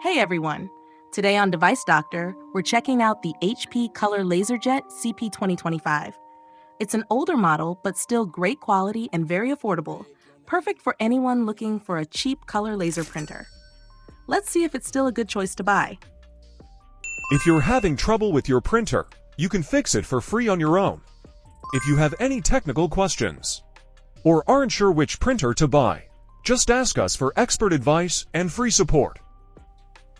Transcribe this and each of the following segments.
Hey everyone! Today on Device Doctor, we're checking out the HP Color LaserJet CP2025. It's an older model, but still great quality and very affordable, perfect for anyone looking for a cheap color laser printer. Let's see if it's still a good choice to buy. If you're having trouble with your printer, you can fix it for free on your own. If you have any technical questions or aren't sure which printer to buy, just ask us for expert advice and free support.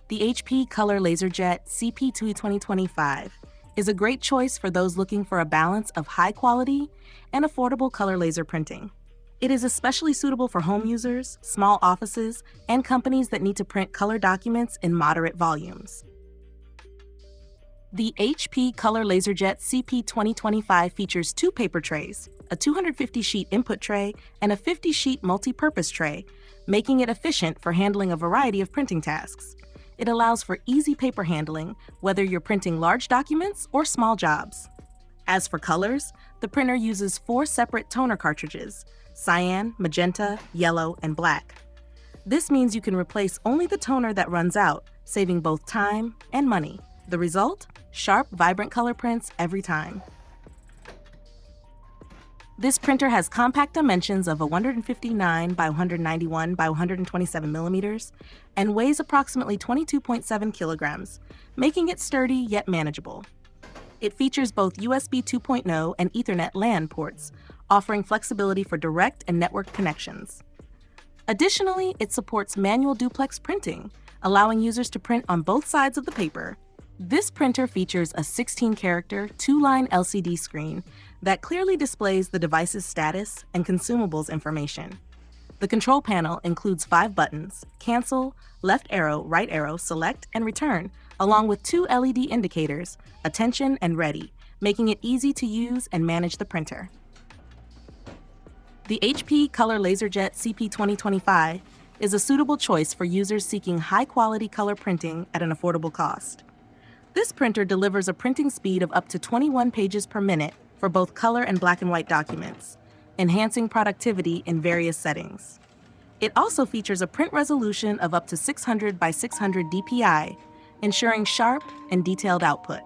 The HP Color LaserJet CP2025 is a great choice for those looking for a balance of high quality and affordable color laser printing. It is especially suitable for home users, small offices, and companies that need to print color documents in moderate volumes. The HP Color LaserJet CP2025 features two paper trays, a 250-sheet input tray, and a 50-sheet multi-purpose tray, making it efficient for handling a variety of printing tasks. It allows for easy paper handling, whether you're printing large documents or small jobs. As for colors, the printer uses 4 separate toner cartridges: cyan, magenta, yellow, and black. This means you can replace only the toner that runs out, saving both time and money. The result? Sharp, vibrant color prints every time. This printer has compact dimensions of 159 by 191 by 127 millimeters and weighs approximately 22.7 kilograms, making it sturdy yet manageable. It features both USB 2.0 and Ethernet LAN ports, offering flexibility for direct and networked connections. Additionally, it supports manual duplex printing, allowing users to print on both sides of the paper. This printer features a 16-character, 2-line LCD screen that clearly displays the device's status and consumables information. The control panel includes 5 buttons: cancel, left arrow, right arrow, select, and return, along with 2 LED indicators, attention and ready, making it easy to use and manage the printer. The HP Color LaserJet CP2025 is a suitable choice for users seeking high-quality color printing at an affordable cost. This printer delivers a printing speed of up to 21 pages per minute for both color and black and white documents, enhancing productivity in various settings. It also features a print resolution of up to 600 by 600 dpi, ensuring sharp and detailed output.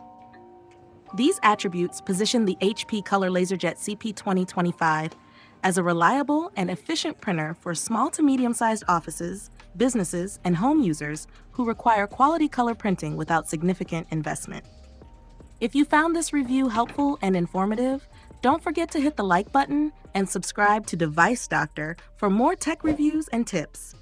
These attributes position the HP Color LaserJet CP2025 as a reliable and efficient printer for small to medium-sized offices, businesses, and home users who require quality color printing without significant investment. If you found this review helpful and informative, don't forget to hit the like button and subscribe to Device Doctor for more tech reviews and tips.